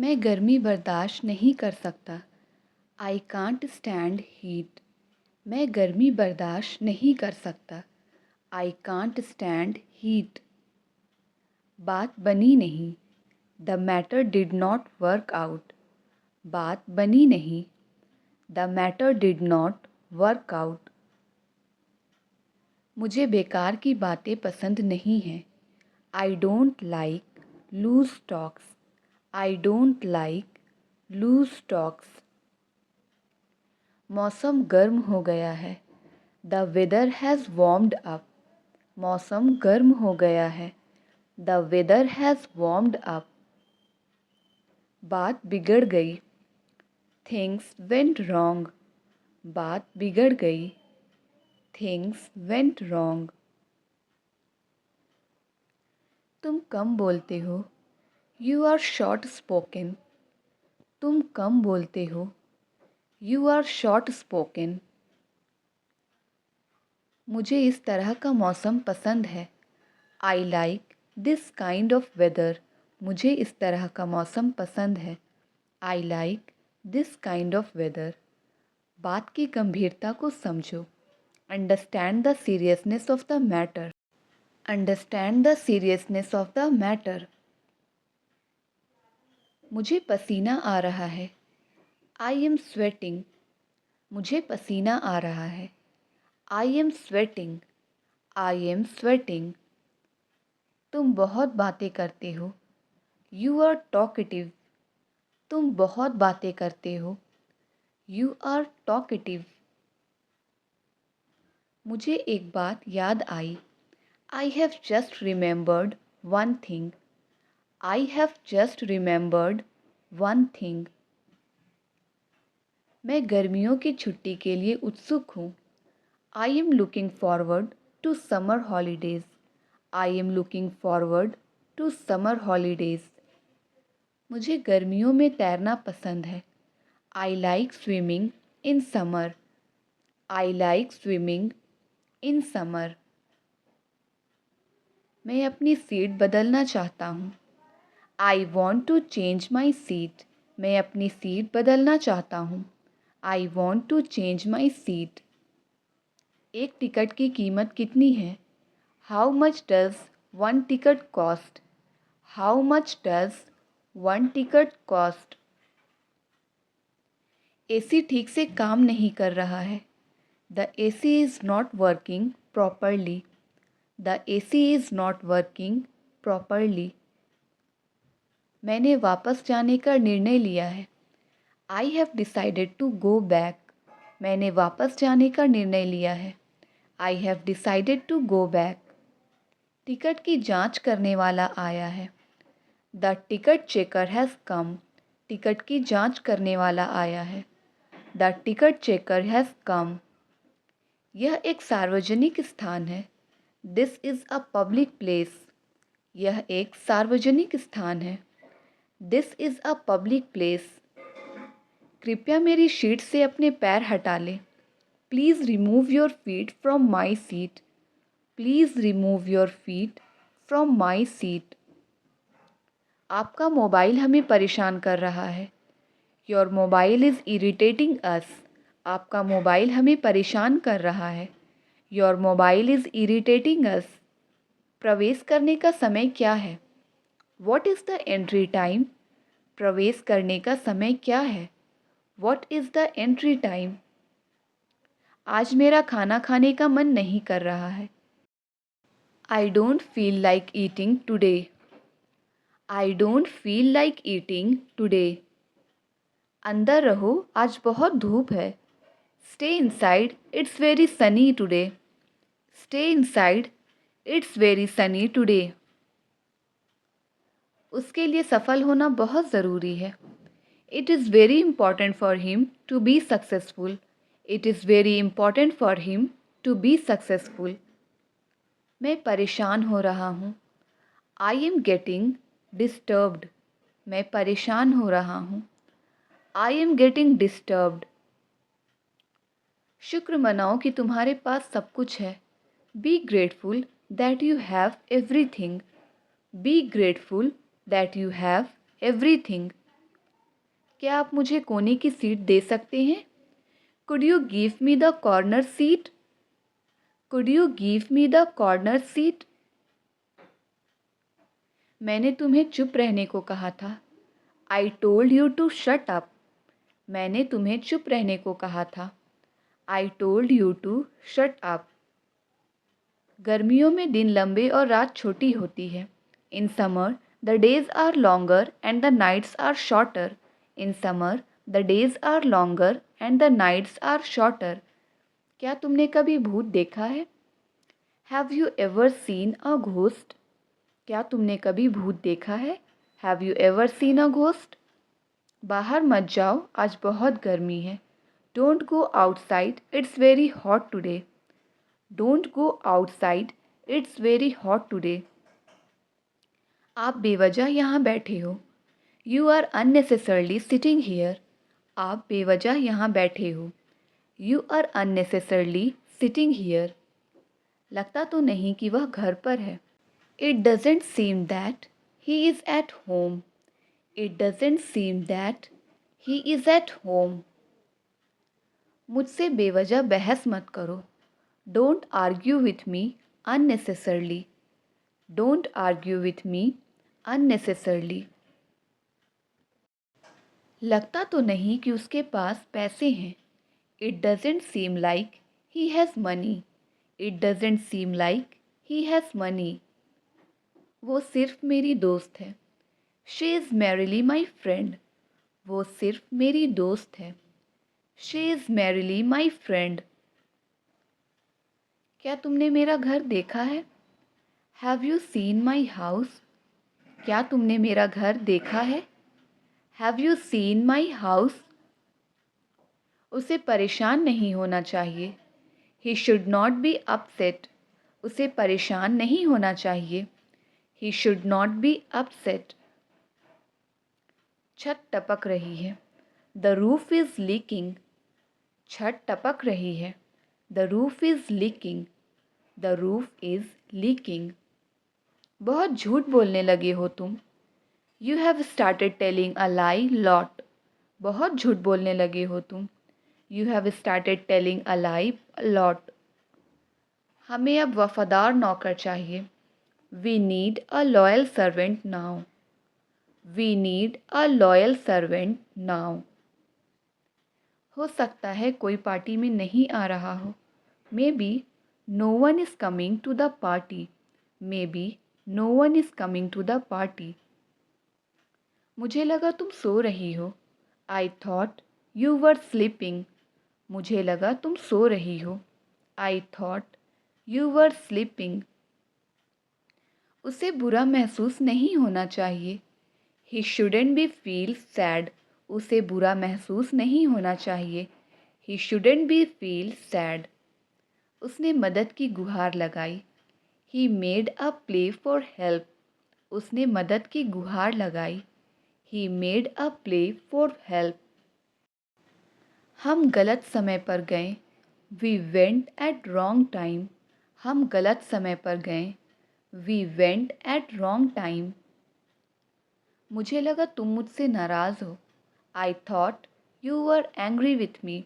मैं गर्मी बर्दाश्त नहीं कर सकता। I can't stand heat. मैं गर्मी बर्दाश्त नहीं कर सकता। I can't stand heat. बात बनी नहीं। The matter did not work out. बात बनी नहीं। The matter did not work out. मुझे बेकार की बातें पसंद नहीं हैं। I don't like loose talks. I don't like loose talks. मौसम गर्म हो गया है। The weather has warmed up. मौसम गर्म हो गया है। The weather has warmed up. बात बिगड़ गई। Things went wrong. बात बिगड़ गई। Things went wrong. तुम कम बोलते हो। You are short spoken. तुम कम बोलते हो। You are short spoken. मुझे इस तरह का मौसम पसंद है। I like this kind of weather. मुझे इस तरह का मौसम पसंद है। I like this kind of weather. बात की गंभीरता को समझो। Understand the seriousness of the matter. Understand the seriousness of the matter. मुझे पसीना आ रहा है। I am sweating. मुझे पसीना आ रहा है। I am sweating. I am sweating. तुम बहुत बातें करते हो। You are talkative. तुम बहुत बातें करते हो। You are talkative. मुझे एक बात याद आई। I have just remembered one thing. I have just remembered one thing. मैं गर्मियों की छुट्टी के लिए उत्सुक हूँ। I am looking forward to summer holidays. I am looking forward to summer holidays. मुझे गर्मियों में तैरना पसंद है। I like swimming in summer. I like swimming in summer. मैं अपनी सीट बदलना चाहता हूँ। I want to change my seat. मैं अपनी सीट बदलना चाहता हूँ। I want to change my seat. एक टिकट की कीमत कितनी है? How much does one ticket cost? How much does one ticket cost? AC ठीक से काम नहीं कर रहा है। The AC is not working properly. The AC is not working properly. मैंने वापस जाने का निर्णय लिया है। I have decided to go back. मैंने वापस जाने का निर्णय लिया है। I have decided to go back. Ticket की जांच करने वाला आया है। The ticket checker has come. Ticket की जांच करने वाला आया है। The ticket checker has come. यह एक सार्वजनिक स्थान है। This is a public place. यह एक सार्वजनिक स्थान है। This is a public place. कृपया मेरी सीट से अपने पैर हटा लें। Please remove your feet from my seat. Please remove your feet from my seat. आपका मोबाइल हमें परेशान कर रहा है। योर मोबाइल इज़ इरिटेटिंग अस। आपका मोबाइल हमें परेशान कर रहा है। योर मोबाइल इज़ इरिटेटिंग अस। प्रवेश करने का समय क्या है? What is the entry time? प्रवेश करने का समय क्या है? What is the entry time? आज मेरा खाना खाने का मन नहीं कर रहा है। I don't feel like eating today. I don't feel like eating today. अंदर रहो, आज बहुत धूप है। Stay inside, it's very sunny today. Stay inside, it's very sunny today. उसके लिए सफल होना बहुत ज़रूरी है। It is very important for him to be successful. It is very important for him to be successful. मैं परेशान हो रहा हूँ। I am getting disturbed. मैं परेशान हो रहा हूँ। I am getting disturbed. शुक्र मनाओ कि तुम्हारे पास सब कुछ है। Be grateful that you have everything. Be grateful that you have everything. क्या आप मुझे कोने की सीट दे सकते हैं? Could you give me the corner seat? Could you give me the corner seat? मैंने तुम्हें चुप रहने को कहा था। I told you to shut up. मैंने तुम्हें चुप रहने को कहा था। I told you to shut up. गर्मियों में दिन लंबे और रात छोटी होती है। In summer the days are longer and the nights are shorter. In summer the days are longer and the nights are shorter. क्या तुमने कभी भूत देखा है? Have you ever seen a ghost? क्या तुमने कभी भूत देखा है? Have you ever seen a ghost? बाहर मत जाओ, आज बहुत गर्मी है। Don't go outside, it's very hot today. Don't go outside, it's very hot today. आप बेवजह यहाँ बैठे हो। You are unnecessarily sitting here. आप बेवजह यहाँ बैठे हो। You are unnecessarily sitting here. लगता तो नहीं कि वह घर पर है। It doesn't seem that he is at home. It doesn't seem that he is at home. मुझसे बेवजह बहस मत करो। Don't argue with me unnecessarily. Don't argue with me unnecessarily. लगता तो नहीं कि उसके पास पैसे हैं। It doesn't seem like he has money. It doesn't seem like he has money. वो सिर्फ मेरी दोस्त है। She is merrily my friend. वो सिर्फ मेरी दोस्त है। She is merrily my friend. क्या तुमने मेरा घर देखा है? Have you seen my house? क्या तुमने मेरा घर देखा है? Have you seen my house? उसे परेशान नहीं होना चाहिए। He should not be upset. उसे परेशान नहीं होना चाहिए। He should not be upset. छत टपक रही है। The roof is leaking. छत टपक रही है। The roof is leaking. The roof is leaking. बहुत झूठ बोलने लगे हो तुम। You have started telling a lie lot. बहुत झूठ बोलने लगे हो तुम। You have started telling a lie lot. हमें अब वफादार नौकर चाहिए। We need a loyal servant now. We need a loyal servant now. हो सकता है कोई पार्टी में नहीं आ रहा हो। Maybe no one is coming to the party. Maybe no one is coming to the party. मुझे लगा तुम सो रही हो। I thought you were sleeping. मुझे लगा तुम सो रही हो। I thought you were sleeping. उसे बुरा महसूस नहीं होना चाहिए। He shouldn't be feel sad. उसे बुरा महसूस नहीं होना चाहिए। He shouldn't be feel sad. उसने मदद की गुहार लगाई। He made a plea for help. उसने मदद की गुहार लगाई। He made a plea for help. हम गलत समय पर गए। We went at wrong time. हम गलत समय पर गए। We went at wrong time. मुझे लगा तुम मुझसे नाराज़ हो। I thought you were angry with me.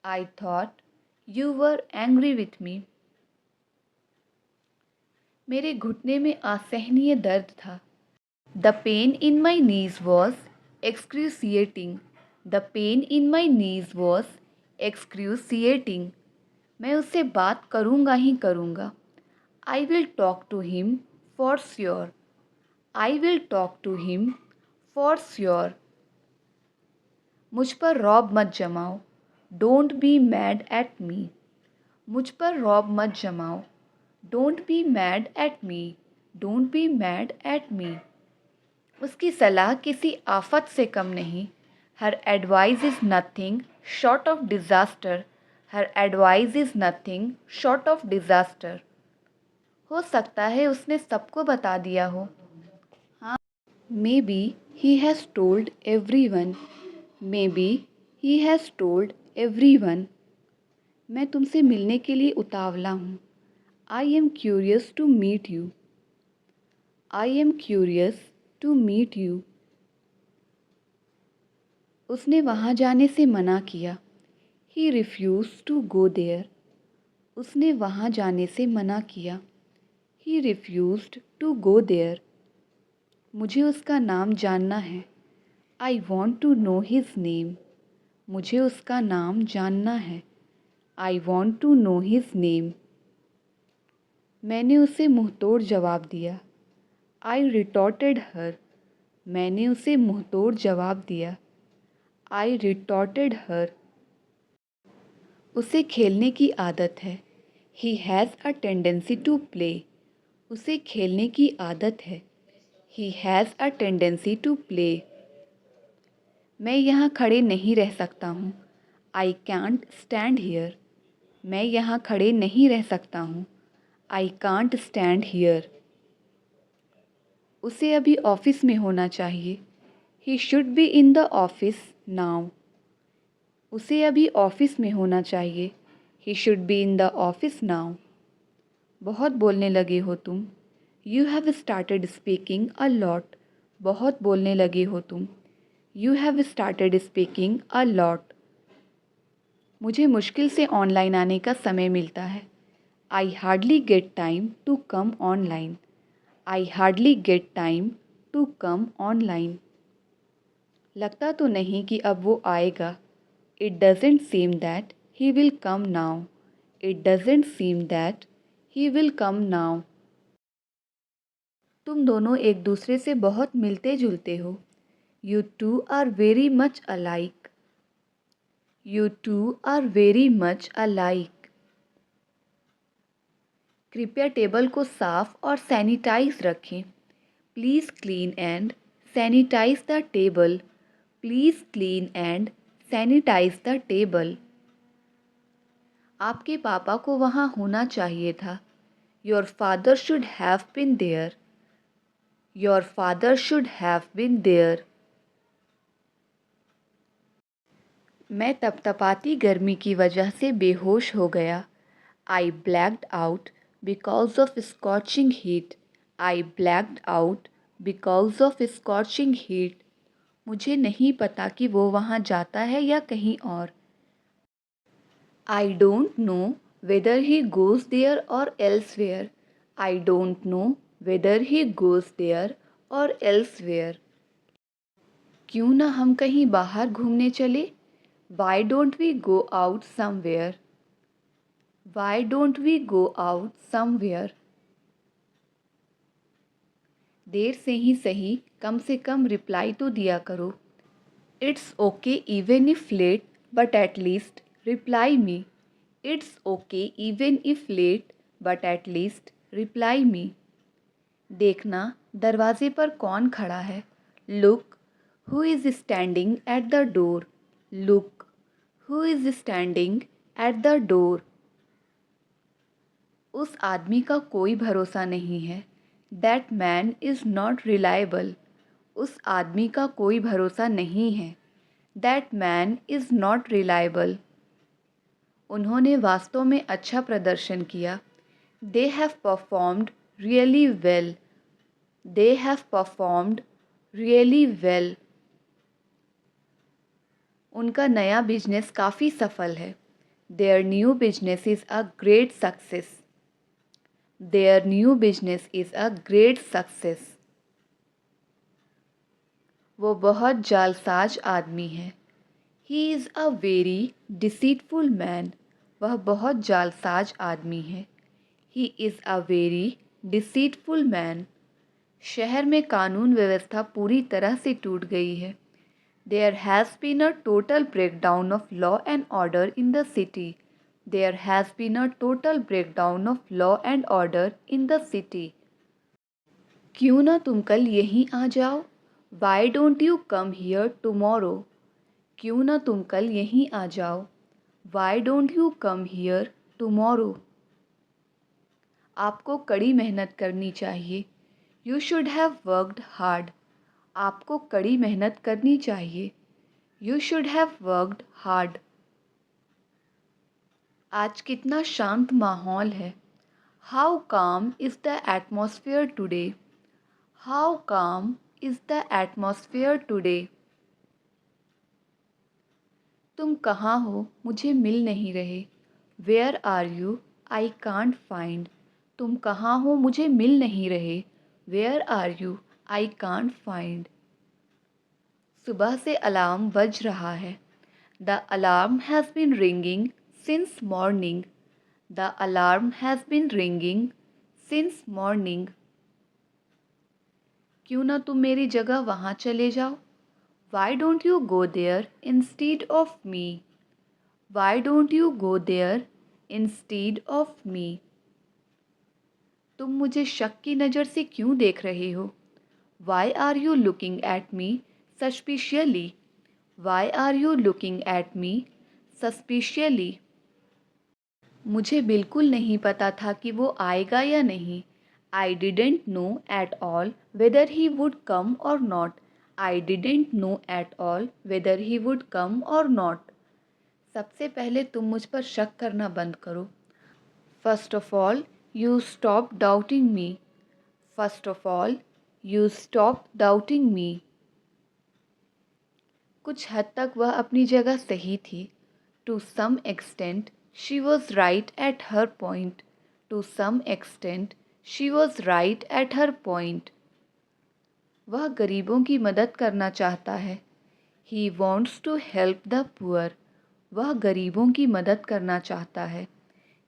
I thought you were angry with me. मेरे घुटने में असहनीय दर्द था। The pain in my knees was एक्सक्रूसिएटिंग। The pain in my knees was excruciating. मैं उससे बात करूँगा ही करूँगा। I will talk to him for sure. I will talk to him for sure. मुझ पर रौब मत जमाओ। Don't be mad at me. मुझ पर रौब मत जमाओ। Don't be mad at me. Don't be mad at me. उसकी सलाह किसी आफत से कम नहीं। Her advice is nothing short of disaster. Her advice is nothing short of disaster. हो सकता है उसने सबको बता दिया हो। हाँ, maybe he has told everyone. Maybe he has told everyone. मैं तुमसे मिलने के लिए उतावला हूँ। I am curious to meet you. I am curious to meet you. उसने वहाँ जाने से मना किया। He refused to go there. उसने वहाँ जाने से मना किया। He refused to go there. मुझे उसका नाम जानना है। I want to know his name. मुझे उसका नाम जानना है। I want to know his name. मैंने उसे मुंहतोड़ जवाब दिया। I retorted her. मैंने उसे मुंहतोड़ जवाब दिया। I retorted her. उसे खेलने की आदत है। He has a tendency to play. उसे खेलने की आदत है। He has a tendency to play. मैं यहाँ खड़े नहीं रह सकता हूँ। I can't stand here. मैं यहाँ खड़े नहीं रह सकता हूँ। I can't stand here. उसे अभी ऑफिस में होना चाहिए। He should be in the office now. उसे अभी ऑफिस में होना चाहिए। He should be in the office now. बहुत बोलने लगे हो तुम। You have started speaking a lot. बहुत बोलने लगे हो तुम। You have started speaking a lot. मुझे मुश्किल से ऑनलाइन आने का समय मिलता है। I hardly get time to come online. I hardly get time to come online. लगता तो नहीं कि अब वो आएगा। It doesn't seem that he will come now. It doesn't seem that he will come now. तुम दोनों एक दूसरे से बहुत मिलते जुलते हो। You two are very much alike. You two are very much alike. कृपया टेबल को साफ और सैनिटाइज रखें। Please clean and sanitize the table. Please clean and sanitize the table. आपके पापा को वहाँ होना चाहिए था। Your father should have been there. Your father should have been there. मैं तपतपाती गर्मी की वजह से बेहोश हो गया। I blacked out because of scorching heat. I blacked out because of scorching heat. मुझे नहीं पता कि वो वहाँ जाता है या कहीं और। I don't know whether he goes there or elsewhere. I don't know whether he goes there or elsewhere. क्यों ना हम कहीं बाहर घूमने चले? Why don't we go out somewhere? Why don't we go out somewhere? देर से ही सही, कम से कम रिप्लाई तो दिया करो। It's okay even if late, but at least reply me. It's okay even if late, but at least reply me. देखना दरवाजे पर कौन खड़ा है। Look who is standing at the door. Look who is standing at the door. उस आदमी का कोई भरोसा नहीं है। That man is not reliable. उस आदमी का कोई भरोसा नहीं है। That man is not reliable. उन्होंने वास्तव में अच्छा प्रदर्शन किया। They have performed really well. They have performed really well. उनका नया बिजनेस काफ़ी सफल है। Their new business is a great success. Their new business is a great success. वो बहुत जालसाज आदमी है। He is a very deceitful man. वह बहुत जालसाज आदमी है। He is a very deceitful man. शहर में कानून व्यवस्था पूरी तरह से टूट गई है। There has been a total breakdown of law and order in the city. There has been a total breakdown of law and order in the city. क्यों ना तुम कल यहीं आ जाओ? Why don't you come here tomorrow? क्यों ना तुम कल यहीं आ जाओ? Why don't you come here tomorrow? आपको कड़ी मेहनत करनी चाहिए। You should have worked hard. आपको कड़ी मेहनत करनी चाहिए। You should have worked hard. आज कितना शांत माहौल है। How calm is the atmosphere today? How calm is the atmosphere today? तुम कहाँ हो, मुझे मिल नहीं रहे। Where are you, I can't find. तुम कहाँ हो, मुझे मिल नहीं रहे। Where are you, I can't find. सुबह से अलार्म बज रहा है। The alarm has been ringing since morning. The alarm has been ringing since morning. क्यों ना तुम मेरी जगह वहाँ चले जाओ। Why don't you go there instead of me. Why don't you go there instead of me. तुम मुझे शक की नज़र से क्यों देख रहे हो। Why are you looking at me suspiciously. Why are you looking at me suspiciously. मुझे बिल्कुल नहीं पता था कि वो आएगा या नहीं। I didn't know at all whether he would come or not. I didn't know at all whether he would come or not. सबसे पहले तुम मुझ पर शक करना बंद करो। First of all you stop doubting me. First of all you stop doubting me. कुछ हद तक वह अपनी जगह सही थी। To some extent she was right at her point. To some extent she was right at her point. वह गरीबों की मदद करना चाहता है। He wants to help the poor. वह गरीबों की मदद करना चाहता है।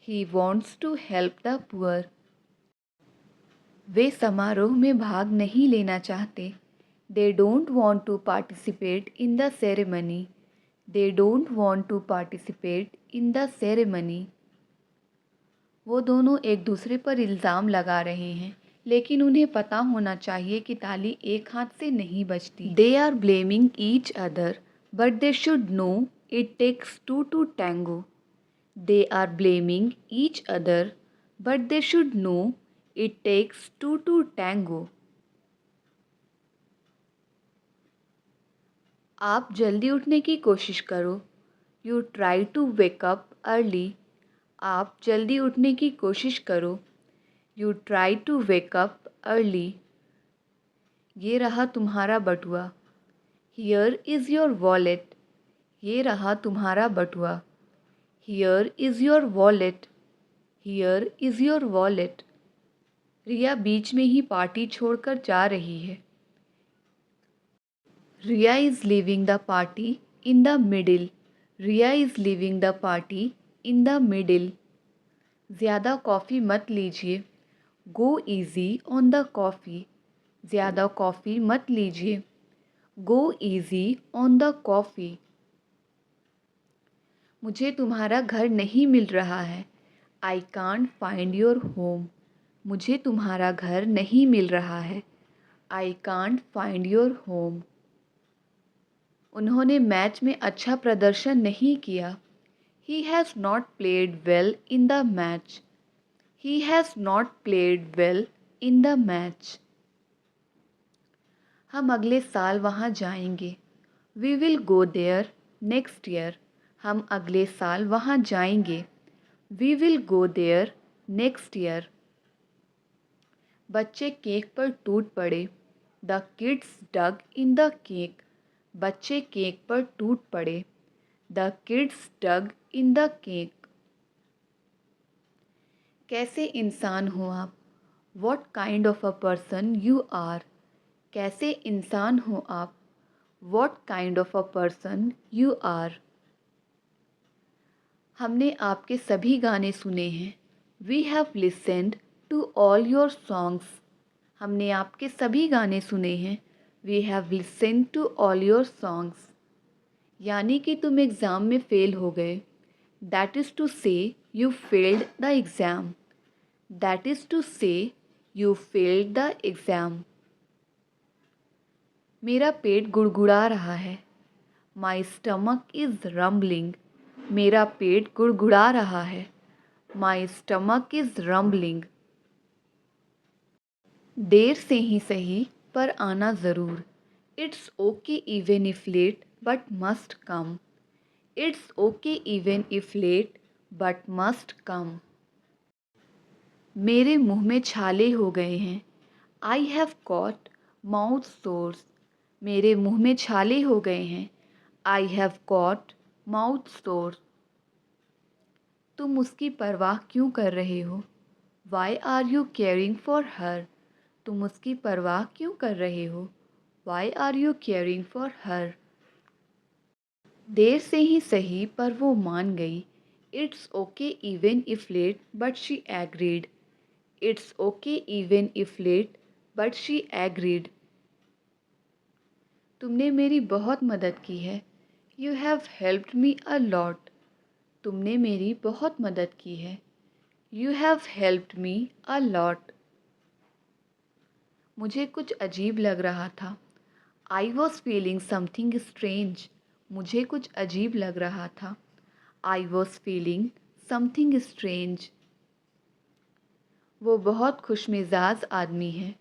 He wants to help the poor. वे समारोह में भाग नहीं लेना चाहते। They don't want to participate in the ceremony. They don't want to participate in the ceremony. वो दोनों एक दूसरे पर इल्ज़ाम लगा रहे हैं, लेकिन उन्हें पता होना चाहिए कि ताली एक हाथ से नहीं बजती। They are blaming each other but they should know it takes two to tango. They are blaming each other but they should know it takes two to tango. आप जल्दी उठने की कोशिश करो। You try to wake up early. आप जल्दी उठने की कोशिश करो। You try to wake up early. ये रहा तुम्हारा बटुआ। Here is your wallet. ये रहा तुम्हारा बटुआ। Here is your wallet. Here is your wallet. Riya बीच में ही पार्टी छोड़कर जा रही है। Riya is leaving the party in the middle. Riya is leaving the party in the middle. ज़्यादा कॉफ़ी मत लीजिए। Go easy on the coffee. ज़्यादा कॉफ़ी मत लीजिए। Go easy on the coffee. मुझे तुम्हारा घर नहीं मिल रहा है। I can't find your home. मुझे तुम्हारा घर नहीं मिल रहा है। I can't find your home. उन्होंने मैच में अच्छा प्रदर्शन नहीं किया। He has not played well in the match. He has not played well in the match. हम अगले साल वहाँ जाएंगे। We will go there next year. हम अगले साल वहाँ जाएंगे। We will go there next year. बच्चे केक पर टूट पड़े। The kids dug in the cake. बच्चे केक पर टूट पड़े। The kids dug in the cake. कैसे इंसान हो आप। What kind of a person you are. कैसे इंसान हो आप। What kind of a person you are. हमने आपके सभी गाने सुने हैं। We have listened to all your songs. हमने आपके सभी गाने सुने हैं। We have listened to all your songs. यानी कि तुम एग्ज़ाम में फ़ेल हो गए। That is to say you failed the exam. That is to say you failed the exam. मेरा पेट गुड़गुड़ा रहा है। My stomach is rumbling. मेरा पेट गुड़गुड़ा रहा है। My stomach is rumbling. देर से ही सही पर आना ज़रूर। It's okay even if late but must come. It's okay even if late but must come. मेरे मुंह में छाले हो गए हैं। I have caught mouth sores. मेरे मुंह में छाले हो गए हैं। आई हैव कॉट माउथ सोर। तुम उसकी परवाह क्यों कर रहे हो? Why are you caring for her? तुम उसकी परवाह क्यों कर रहे हो? Why are you caring for her? देर से ही सही पर वो मान गई। It's okay even if late but she agreed. It's okay even if late but she agreed. तुमने मेरी बहुत मदद की है। You have helped me a lot. तुमने मेरी बहुत मदद की है। You have helped me a lot. मुझे कुछ अजीब लग रहा था। I was feeling something strange. मुझे कुछ अजीब लग रहा था। I was feeling something strange. वो बहुत खुशमिजाज आदमी है।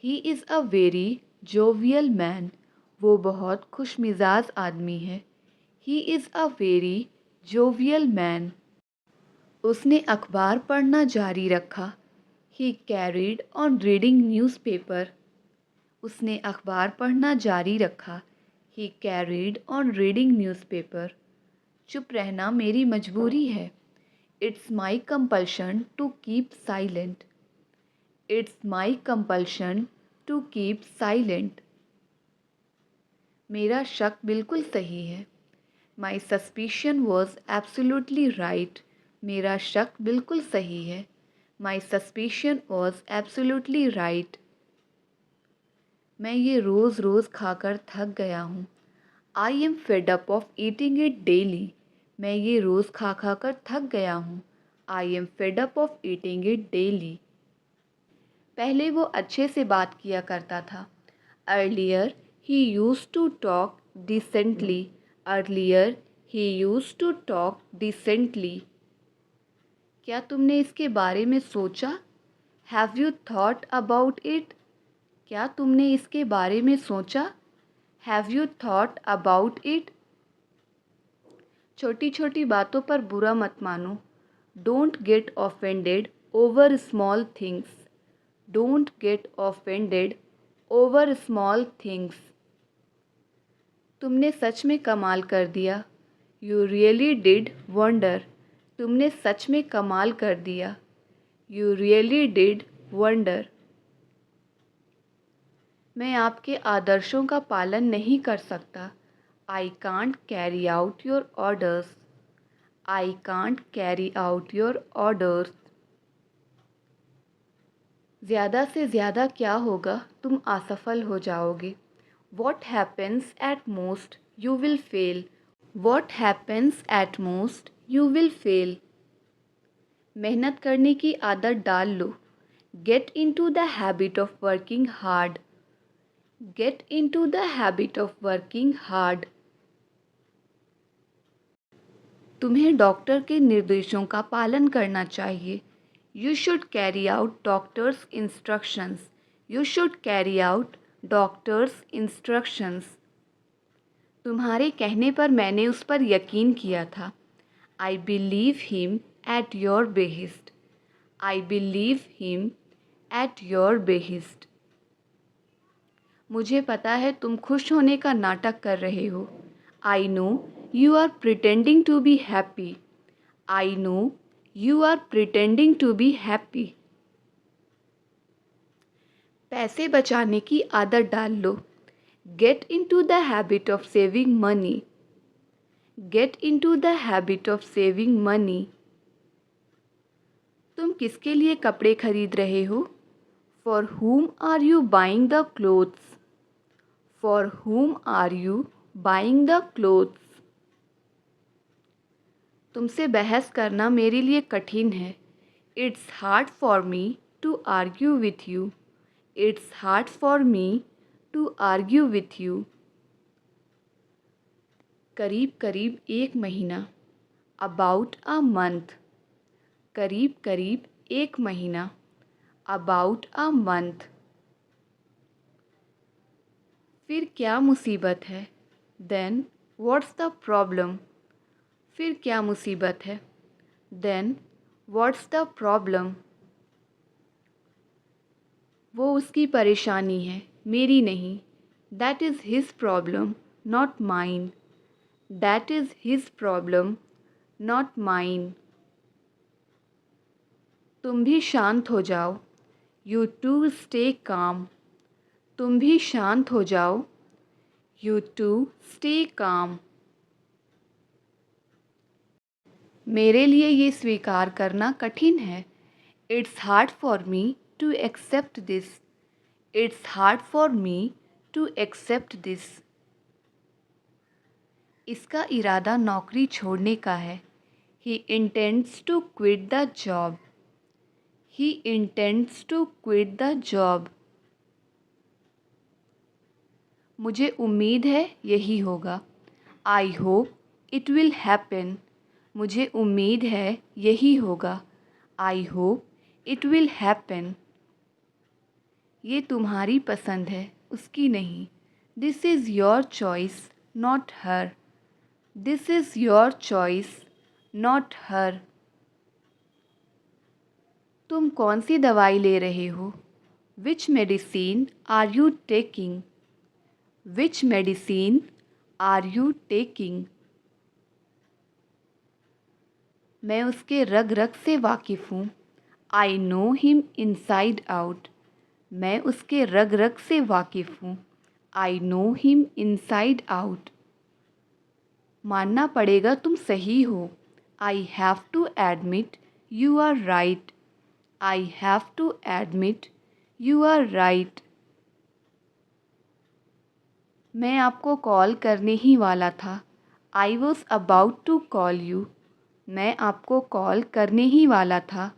He is a very jovial man. वो बहुत खुशमिजाज आदमी है। He is a very jovial man. उसने अखबार पढ़ना जारी रखा। ही कैरीड ऑन रीडिंग न्यूज़पेपर। उसने अखबार पढ़ना जारी रखा। ही कैरीड ऑन रीडिंग न्यूज़पेपर। चुप रहना मेरी मजबूरी है। It's my compulsion to keep silent. It's my compulsion to keep silent. मेरा शक बिल्कुल सही है। My suspicion was absolutely right. मेरा शक बिल्कुल सही है। My suspicion was absolutely right. मैं ये रोज़ रोज़ खाकर थक गया हूँ। I am fed up of eating it daily. मैं ये रोज़ खा खा कर थक गया हूँ। I am fed up of eating it daily. पहले वो अच्छे से बात किया करता था। Earlier he used to talk decently. Earlier he used to talk decently. क्या तुमने इसके बारे में सोचा? Have you thought about it? क्या तुमने इसके बारे में सोचा? Have you thought about it? छोटी छोटी बातों पर बुरा मत मानो। Don't get offended over small things. Don't get offended over small things. तुमने सच में कमाल कर दिया। You really did wonder. तुमने सच में कमाल कर दिया। You really did wonder. मैं आपके आदर्शों का पालन नहीं कर सकता। I can't carry out your orders. I can't carry out your orders. ज़्यादा से ज़्यादा क्या होगा? तुम असफल हो जाओगे। What happens at most you will fail. What happens at most you will fail. मेहनत करने की आदत डाल लो। Get into the habit of working hard. Get into the habit of working hard. तुम्हें डॉक्टर के निर्देशों का पालन करना चाहिए। You should carry out doctor's instructions. You should carry out doctor's instructions. तुम्हारे कहने पर मैंने उस पर यकीन किया था। I believe him at your behest. I believe him at your behest. मुझे पता है तुम खुश होने का नाटक कर रहे हो। I know you are pretending to be happy. I know you are pretending to be happy. पैसे बचाने की आदत डाल लो। Get into the habit of saving money. Get into the habit of saving money. तुम किसके लिए कपड़े खरीद रहे हो? For whom are you buying the clothes? For whom are you buying the clothes? तुमसे बहस करना मेरे लिए कठिन है। It's hard for me to argue with you. It's hard for me to argue with you. करीब करीब एक महीना। About a month. करीब करीब एक महीना। About a month. फिर क्या मुसीबत है? Then what's the problem? फिर क्या मुसीबत है? Then what's the problem? वो उसकी परेशानी है, मेरी नहीं। That is his problem not mine. That is his problem not mine. तुम भी शांत हो जाओ, यू टू स्टे काम। तुम भी शांत हो जाओ, यू टू स्टे काम। मेरे लिए ये स्वीकार करना कठिन है। It's hard for me to accept this. It's hard for me to accept this. इसका इरादा नौकरी छोड़ने का है। He intends to quit the job. He intends to quit the job. मुझे उम्मीद है यही होगा। I hope it will happen. मुझे उम्मीद है यही होगा। I hope it will happen. ये तुम्हारी पसंद है, उसकी नहीं। This is your choice not her. This is your choice not her. तुम कौन सी दवाई ले रहे हो? Which medicine are you taking? Which medicine are you taking? मैं उसके रग रग से वाकिफ़ हूँ। I know him inside out. मैं उसके रग रग से वाकिफ़ हूँ। I know him inside out. मानना पड़ेगा तुम सही हो। I have to admit you are right. I have to admit you are right. मैं आपको कॉल करने ही वाला था। I was about to call you. मैं आपको कॉल करने ही वाला था।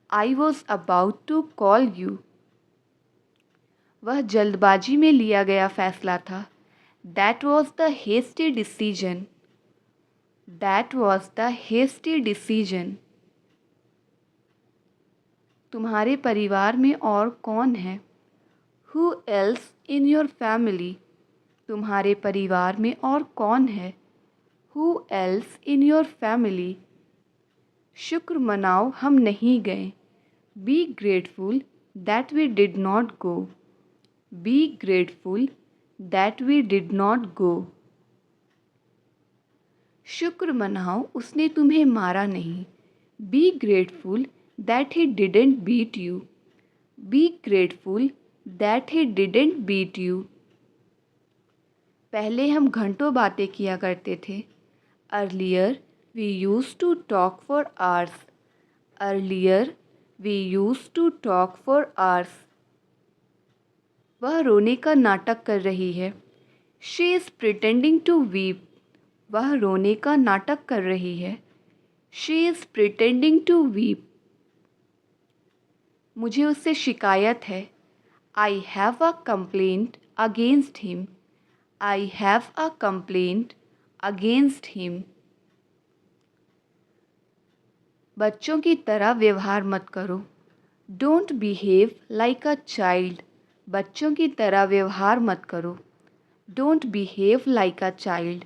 I was about to call you. वह जल्दबाजी में लिया गया फैसला था। That was the hasty decision. That was the hasty decision. तुम्हारे परिवार में और कौन है? Who else in your family? तुम्हारे परिवार में और कौन है? Who else in your family? शुक्र मनाओ हम नहीं गए। Be grateful that we did not go. Be grateful that we did not go. शुक्र मनाओ उसने तुम्हें मारा नहीं। Be grateful that he didn't beat you. Be grateful that he didn't beat you. पहले हम घंटों बातें किया करते थे। Earlier we used to talk for hours. Earlier we used to talk for hours. वह रोने का नाटक कर रही है। She is pretending to weep. वह रोने का नाटक कर रही है। She is pretending to weep. मुझे उससे शिकायत है। I have a complaint against him. I have a complaint against him. बच्चों की तरह व्यवहार मत करो। Don't behave like a child. बच्चों की तरह व्यवहार मत करो। Don't behave like a child.